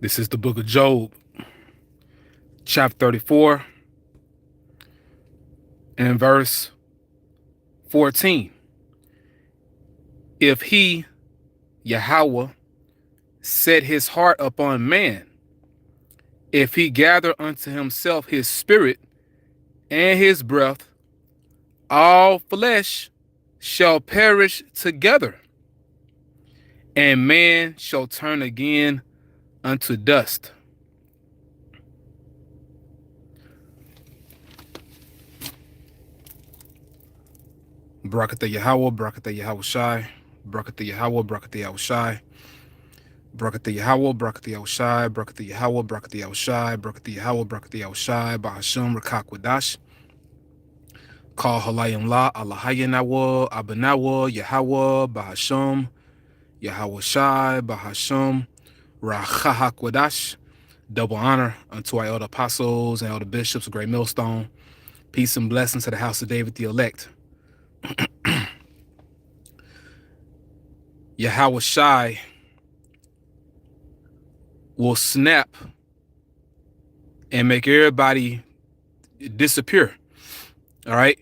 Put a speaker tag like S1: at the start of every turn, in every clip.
S1: This is the book of Job, chapter 34, and verse 14. If he, Yahawah, set his heart upon man, if he gather unto himself his spirit and his breath, all flesh shall perish together, and man shall turn again unto dust. Barakatha Yahawah, Barakatha Yahawashi, Barakatha Yahawah, Barakatha Yahawashi, Barakatha Yahawah, Barakatha Yahawashi, Barakatha Yahawah, Barakatha Yahawashi, Barakatha Yahawah, Barakatha Yahawashi, BAHASHAM, REKAKWADASH, Call Halayim La, Allahayanawa, Abanawa, Yahawah, BAHASHAM, Yahawashi, BAHASHAM, RAHAHAKWADASH. Double honor unto our elder apostles and elder bishops of Great Millstone. Peace and blessings to the house of David the elect. Yahawashi will snap and make everybody disappear. All right.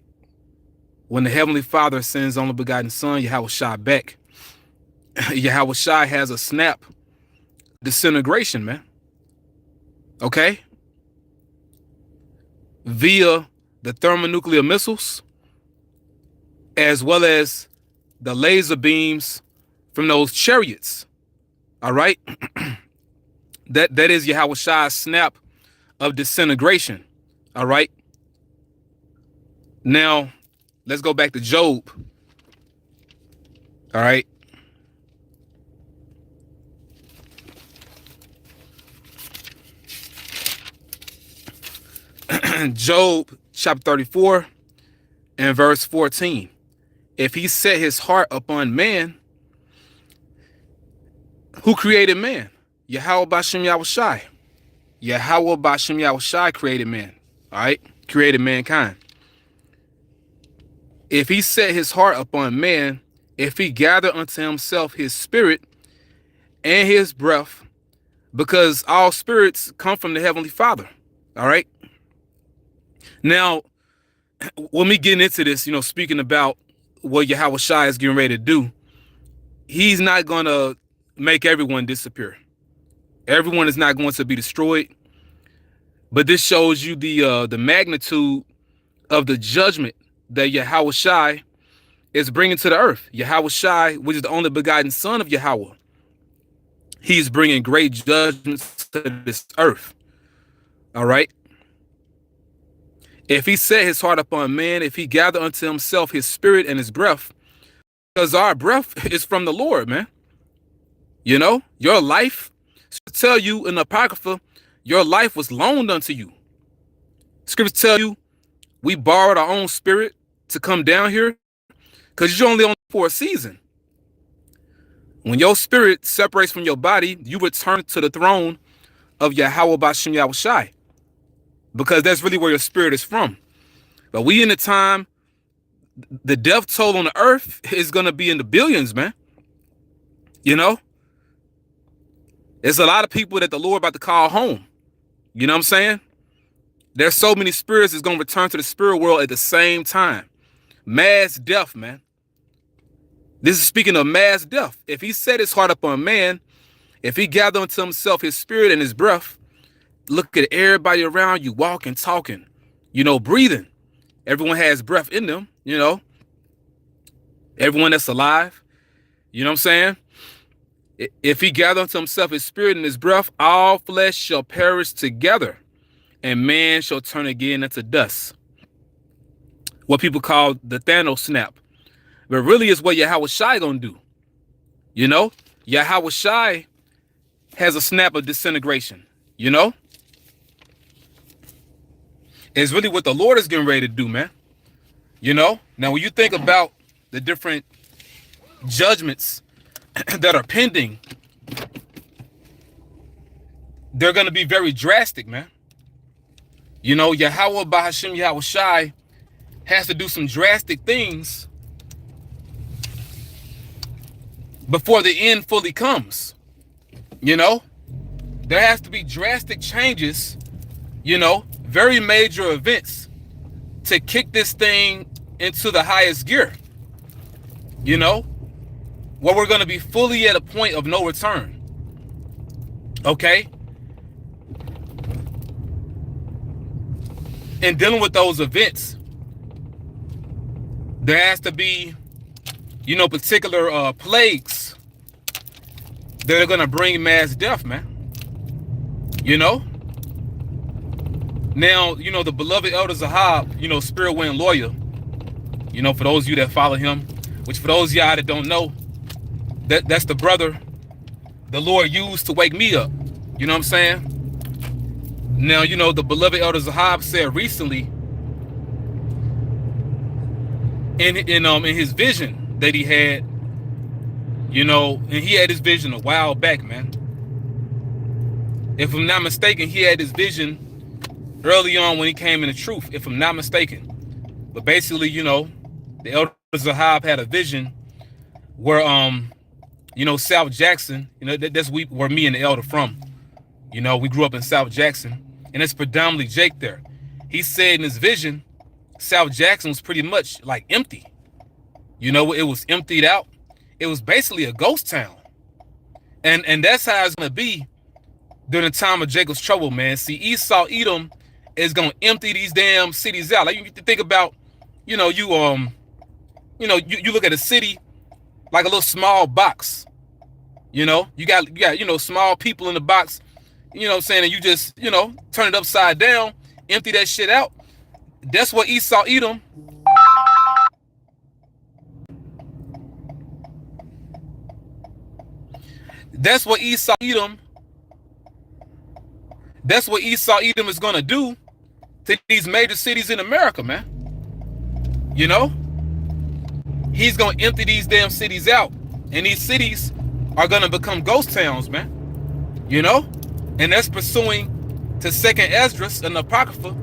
S1: When the Heavenly Father sends only begotten Son, Yahawashi, back, Yahawashi has a snap disintegration, man. Okay. Via the thermonuclear missiles, as well as the laser beams from those chariots. All right. That is Yahawashi's snap of disintegration. All right. Now, let's go back to Job. All right. Job chapter 34 and verse 14. If he set his heart upon man, who created man? Yahawah Bashem Yahawashi. Yahawah Bashem Yahawashi created man. All right. Created mankind. If he set his heart upon man, if he gather unto himself his spirit and his breath, because all spirits come from the Heavenly Father. All right. Now, when we get into this, speaking about what Yahawashi is getting ready to do, he's not going to make everyone disappear. Everyone is not going to be destroyed. But this shows you the magnitude of the judgment that Yahawashi is bringing to the earth. Yahawashi, which is the only begotten Son of Yahawah, he's bringing great judgments to this earth. All right. If he set his heart upon man, if he gather unto himself his spirit and his breath, because our breath is from the Lord, man. Your life, tell you in the Apocrypha, your life was loaned unto you. Scriptures tell you we borrowed our own spirit to come down here because you're only on for a season. When your spirit separates from your body, you return to the throne of Yahawah Bashem Yahawashi, because that's really where your spirit is from. But we in the time, the death toll on the earth is going to be in the billions, man. There's a lot of people that the Lord about to call home. You know what I'm saying? There's so many spirits that's going to return to the spirit world at the same time. Mass death, man. This is speaking of mass death. If he set his heart upon man, if he gather unto himself his spirit and his breath, look at everybody around you walking, talking, breathing. Everyone has breath in them, everyone that's alive. You know what I'm saying? If he gather unto himself his spirit and his breath, all flesh shall perish together, and man shall turn again into dust. What people call the Thanos snap. But really is what Yahawashi gonna do. Yahawashi has a snap of disintegration. It's really what the Lord is getting ready to do, man. Now, when you think about the different judgments that are pending, they're going to be very drastic, man. Yahawah Bahashem Yahawashi has to do some drastic things before the end fully comes. There has to be drastic changes, you know, very major events to kick this thing into the highest gear, you know, where we're going to be fully at a point of no return. Okay? And dealing with those events, there has to be, you know, particular plagues that are going to bring mass death, man. You know? Now, you know, the beloved Elder Zahab, you know, spirit wind lawyer, you know, for those of you that follow him, which for those of y'all that don't know, that's the brother the Lord used to wake me up. You know what I'm saying? Now, you know, the beloved Elder Zahab said recently in his vision that he had, you know, and he had his vision a while back, man. If I'm not mistaken, he had his vision early on when he came in the truth, if I'm not mistaken. But basically, you know, the Elder Zahab had a vision where, you know, South Jackson, you know, that's where me and the Elder from. You know, we grew up in South Jackson, and it's predominantly Jake there. He said in his vision, South Jackson was pretty much like empty. You know, it was emptied out. It was basically a ghost town. And that's how it's going to be during the time of Jacob's trouble, man. See, Esau, Edom is going to empty these damn cities out. Like, you think about, you know, you look at a city like a little small box. You know, you got, you know, small people in the box, you know what I'm saying? And you just, you know, turn it upside down, empty that shit out. That's what Esau, Edom. That's what Esau, Edom is going to do to these major cities in America, man. You know? He's going to empty these damn cities out. And these cities are going to become ghost towns, man. You know? And that's pursuing to 2nd Esdras and the Apocrypha,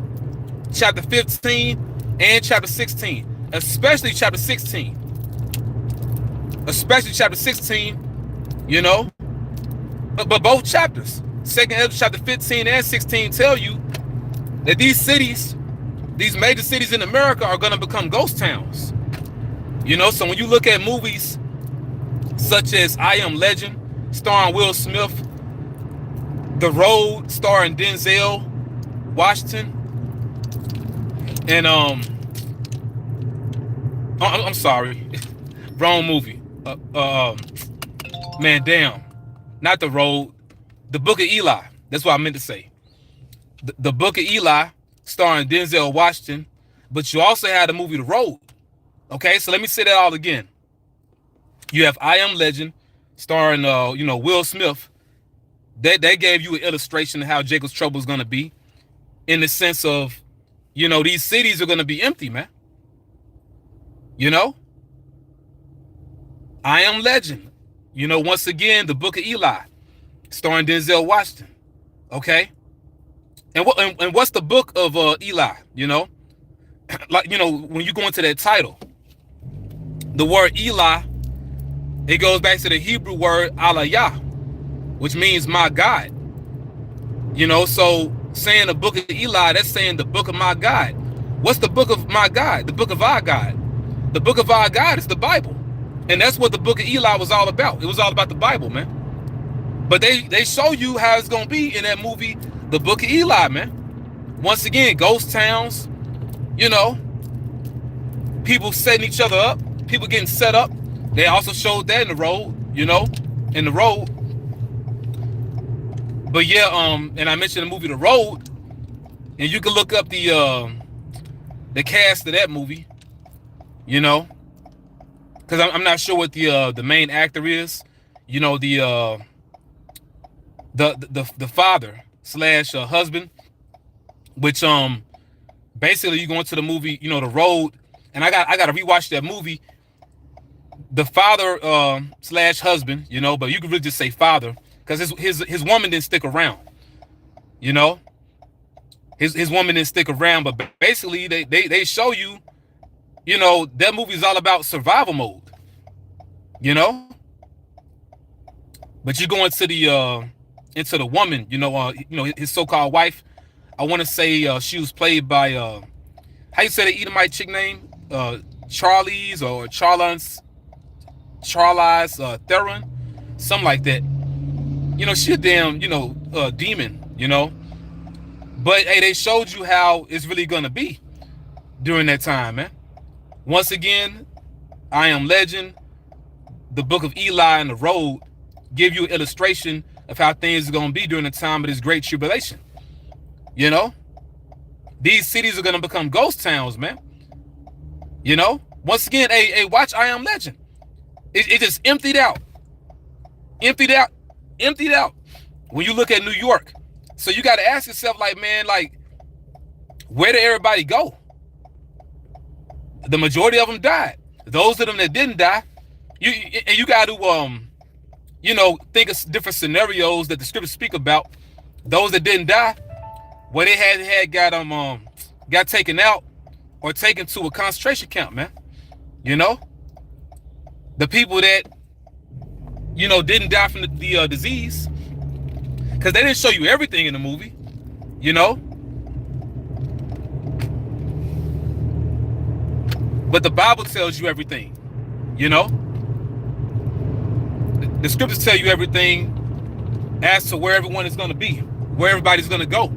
S1: chapter 15 and chapter 16. Especially chapter 16. Especially chapter 16, you know? But both chapters, 2nd Esdras chapter 15 and 16, tell you that these cities, these major cities in America are going to become ghost towns. You know, so when you look at movies such as I Am Legend, starring Will Smith, The Road, starring Denzel Washington, and I'm sorry, wrong movie. Man, damn, not The Road, The Book of Eli. That's what I meant to say. The Book of Eli, starring Denzel Washington, but you also had the movie The Road. Okay, so let me say that all again. You have I Am Legend, starring you know, Will Smith. They gave you an illustration of how Jacob's trouble is going to be, in the sense of, you know, these cities are going to be empty, man. You know, I Am Legend. You know, once again, The Book of Eli, starring Denzel Washington. Okay, and what's the Book of Eli? You know, like, you know, when you go into that title, the word Eli, it goes back to the Hebrew word Alayah, which means my God. You know, so saying the Book of Eli, that's saying the book of my God. What's the book of my God? The book of our God. The book of our God is the Bible. And that's what the Book of Eli was all about. It was all about the Bible, man. But they show you how it's going to be in that movie, The Book of Eli, man. Once again, ghost towns, you know, people setting each other up, people getting set up. They also showed that in The Road, you know, in The Road. But yeah, and I mentioned the movie The Road, and you can look up the cast of that movie, you know, because I'm not sure what the main actor is, you know, the father / husband, which basically you go into the movie, you know, The Road, and I got to rewatch that movie. The father / husband, you know, but you could really just say father, because his woman didn't stick around, you know. His woman didn't stick around, but basically they show you, you know, that movie is all about survival mode, you know. But you go into the into the woman, his so-called wife. I want to say she was played by how you say the Edomite chick name? Charlize or Charlize Theron, something like that. She a damn, demon, But hey, they showed you how it's really gonna be during that time, man. Once again, I Am Legend, the Book of Eli, and the Road give you an illustration of how things are gonna be during the time of this great tribulation. These cities are gonna become ghost towns, man. Once again, hey, watch I Am Legend. It just emptied out. Emptied out. When you look at New York. So you got to ask yourself, like, man, like, where did everybody go? The majority of them died. Those of them that didn't die, you got to, think of different scenarios that the scriptures speak about. Those that didn't die, where they had got taken out or taken to a concentration camp, man. The people that, didn't die from the disease, because they didn't show you everything in the movie, But the Bible tells you everything, The scriptures tell you everything as to where everyone is going to be, where everybody's going to go,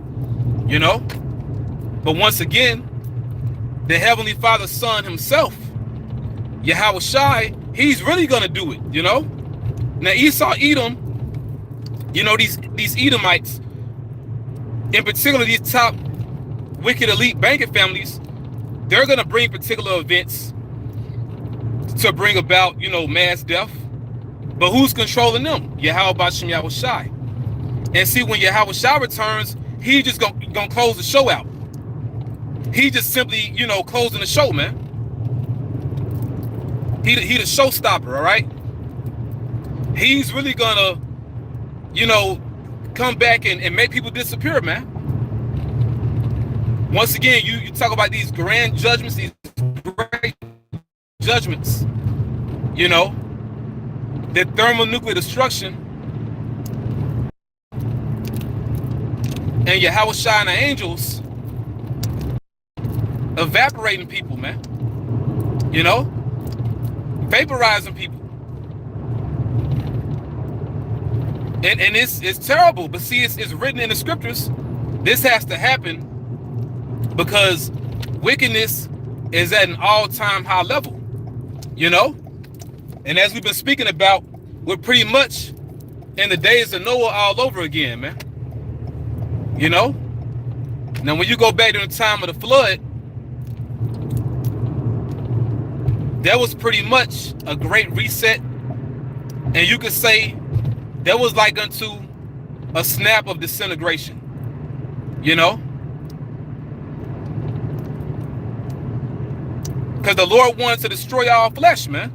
S1: But once again, the Heavenly Father, Son himself, Yahawashi, he's really going to do it, Now Esau, Edom, these Edomites, in particular these top wicked elite banking families, they're going to bring particular events to bring about, mass death. But who's controlling them? BAHASHAM Yahawashi. And see, when Yahawashi returns, he just gonna close the show out. He just simply, closing the show, man. He the showstopper, all right? He's really gonna, come back and make people disappear, man. Once again, you talk about these grand judgments, these great judgments, the thermonuclear destruction, and Yahawashi and the angels evaporating people, man. Vaporizing people. And it's terrible, but see, it's written in the scriptures. This has to happen because wickedness is at an all-time high level, And as we've been speaking about, we're pretty much in the days of Noah all over again, man. Now, when you go back to the time of the flood, that was pretty much a great reset. And you could say that was like unto a snap of disintegration, Because the Lord wanted to destroy all flesh, man.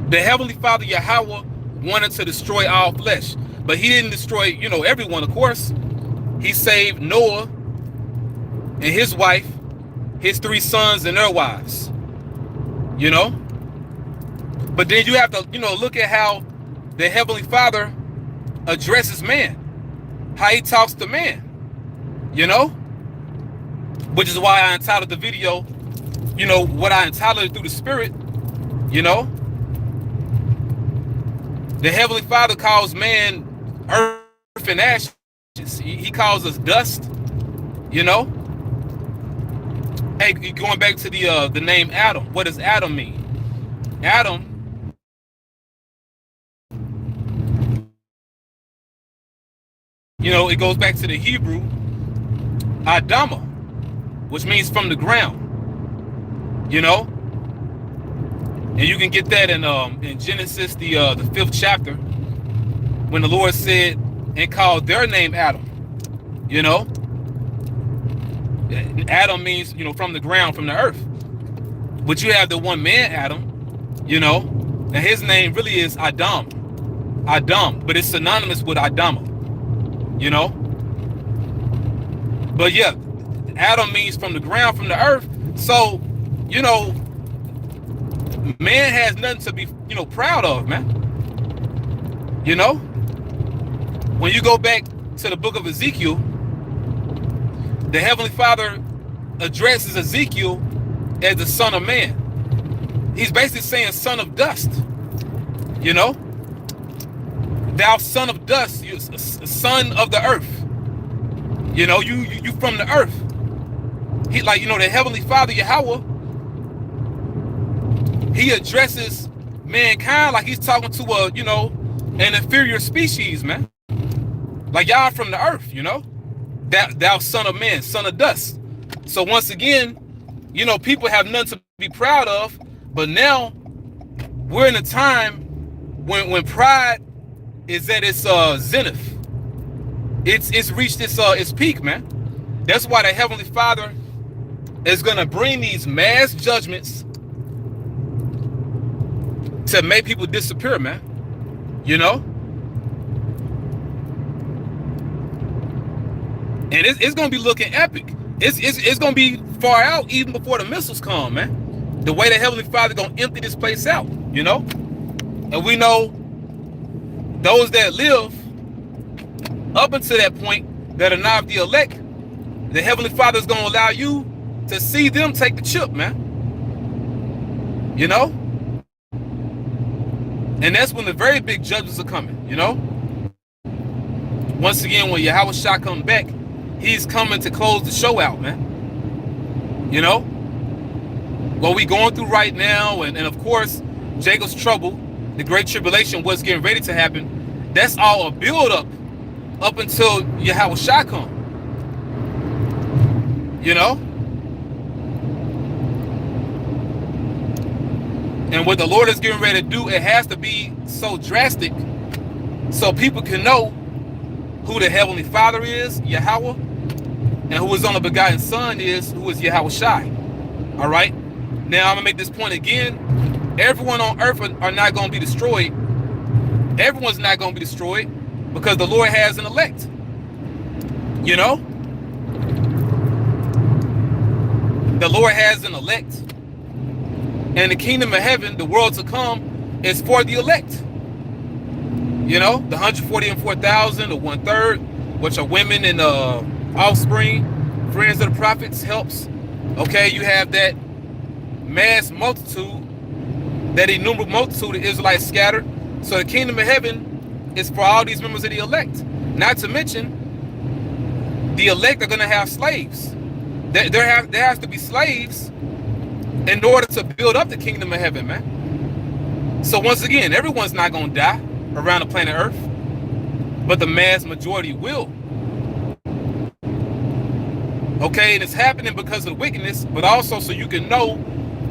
S1: The Heavenly Father, Yahweh, wanted to destroy all flesh. But he didn't destroy, everyone, of course. He saved Noah and his wife, his 3 sons and their wives, But then you have to, look at how the Heavenly Father addresses man, how he talks to man, Which is why I entitled the video, what I entitled it through the Spirit, The Heavenly Father calls man earth and ashes. He calls us dust, Hey, going back to the name Adam, what does Adam mean? Adam, it goes back to the Hebrew Adama, which means from the ground, And you can get that in Genesis, the 5th chapter, when the Lord said and called their name Adam. Adam means, from the ground, from the earth. But you have the one man Adam, and his name really is Adam, but it's synonymous with Adama, But yeah, Adam means from the ground, from the earth. So, man has nothing to be, proud of, man. When you go back to the book of Ezekiel, the Heavenly Father addresses Ezekiel as the son of man. He's basically saying son of dust. You know, thou son of dust, you son of the earth. You know, you from the earth. He, like, you know, the Heavenly Father Yahawah, he addresses mankind like he's talking to a, you know, an inferior species, man. Like, y'all from the earth, you know, thou son of man, son of dust. So once again, you know, people have nothing to be proud of, but now we're in a time when pride is at its zenith. It's reached its peak, man. That's why the Heavenly Father is gonna bring these mass judgments to make people disappear, man. You know? And it's gonna be looking epic. It's gonna be far out even before the missiles come, man. The way the Heavenly Father gonna empty this place out, you know? And we know those that live up until that point that are not the elect, the Heavenly Father is gonna allow you to see them take the chip, man. You know? And that's when the very big judgments are coming, you know? Once again, when Yahawashi comes back, he's coming to close the show out, man. You know? What we going through right now, and of course, Jacob's trouble, the great tribulation, what's getting ready to happen, that's all a build-up up until Yahawashi come. You know? And what the Lord is getting ready to do, it has to be so drastic so people can know who the Heavenly Father is, Yahawah, and who his only begotten Son is, who is Yahawashi. All right? Now, I'm going to make this point again. Everyone on earth are not going to be destroyed. Everyone's not going to be destroyed because the Lord has an elect. You know? The Lord has an elect. And the kingdom of heaven, the world to come, is for the elect. You know, the 144,000, the 1/3, which are women and offspring, friends of the prophets, helps. Okay, you have that mass multitude, that innumerable multitude of Israelites scattered. So the kingdom of heaven is for all these members of the elect. Not to mention, the elect are going to have slaves. There has to be slaves in order to build up the kingdom of heaven, man. So once again, everyone's not going to die around the planet Earth, but the mass majority will. Okay, and it's happening because of the wickedness, but also so you can know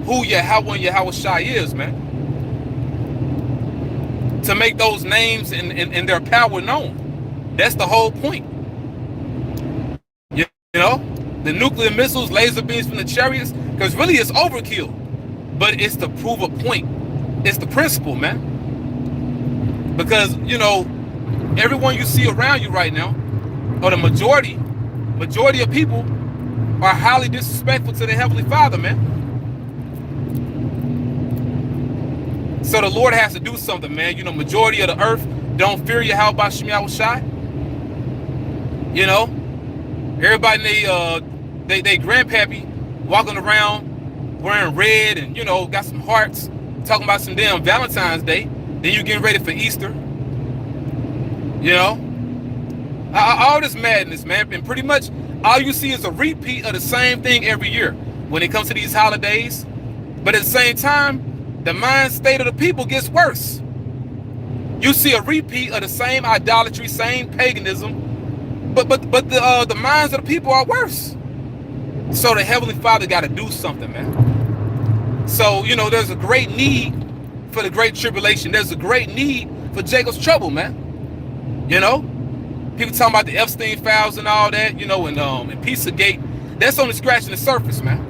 S1: who Yahawah and Yahawashi is, man. To make those names and their power known. That's the whole point. You know? The nuclear missiles, laser beams from the chariots, because really it's overkill. But it's to prove a point. It's the principle, man. Because, you know, everyone you see around you right now, or the majority of people are highly disrespectful to the Heavenly Father, man. So the Lord has to do something, man. You know, majority of the earth don't fear Yahawashi. You know, everybody they grandpappy walking around wearing red and, you know, got some hearts, talking about some damn Valentine's Day. Then you getting ready for Easter. You know, all this madness, man. And pretty much all you see is a repeat of the same thing every year when it comes to these holidays. But at the same time, the mind state of the people gets worse. You see a repeat of the same idolatry, same paganism, but the minds of the people are worse. So the Heavenly Father got to do something, man. So, you know, there's a great need for the great tribulation. There's a great need for Jacob's trouble, man. You know, people talking about the Epstein files and all that, you know, and Pizzagate. That's only scratching the surface, man.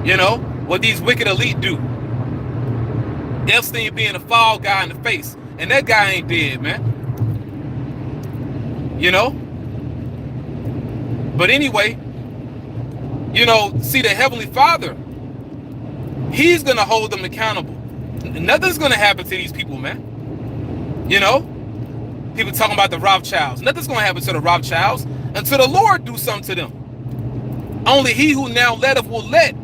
S1: You know what these wicked elite do. Epstein being a fall guy in the face, and that guy ain't dead, man. You know? But anyway, you know, see, the Heavenly Father, he's gonna hold them accountable. Nothing's gonna happen to these people, man. You know? People talking about the Rothschilds. Nothing's going to happen to the Rothschilds until the Lord do something to them. Only he who now letteth will let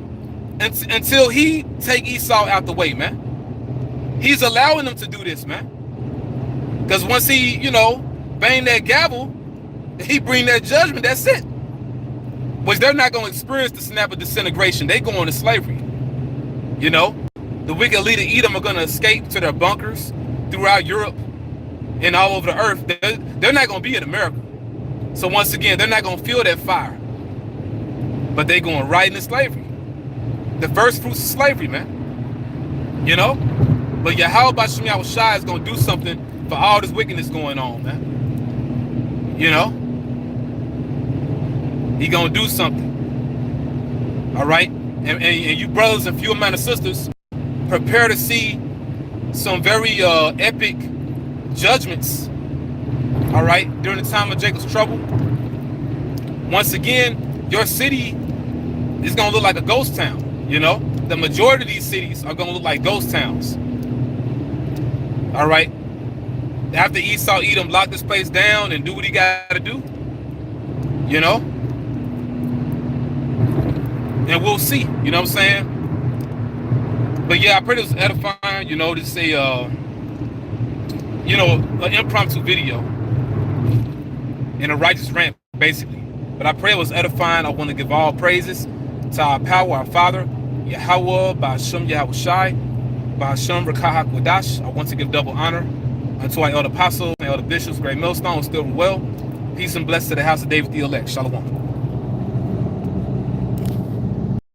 S1: until he take Esau out the way, man. He's allowing them to do this, man. Because once he, you know, bang that gavel, he bring that judgment, that's it. Which they're not going to experience the snap of disintegration. They go into slavery. You know, the wicked leader Edom are going to escape to their bunkers throughout Europe and all over the earth. They're not going to be in America. So once again, they're not going to feel that fire. But they're going right into slavery. The first fruits of slavery, man. You know? But Yahawashi is going to do something for all this wickedness going on, man. You know? He going to do something. All right? And you brothers and few amount of sisters, prepare to see some very epic judgments, all right, during the time of Jacob's trouble. Once again, your city is going to look like a ghost town, you know? The majority of these cities are going to look like ghost towns. All right? After Esau, Edom lock this place down and do what he got to do, you know? And we'll see, you know what I'm saying? But yeah, I pray this was edifying, you know, to say, you know, an impromptu video in a righteous rant, basically. But I pray it was edifying. I want to give all praises to our power, our Father, YAHAWAH, BAHASHAM, YAHAWASHI, BAHASHAM, REKAHAKWADASH. I want to give double honor unto our elder apostles, our elder bishops, great millstones, still well. Peace and blessings to the house of David the elect. Shalom.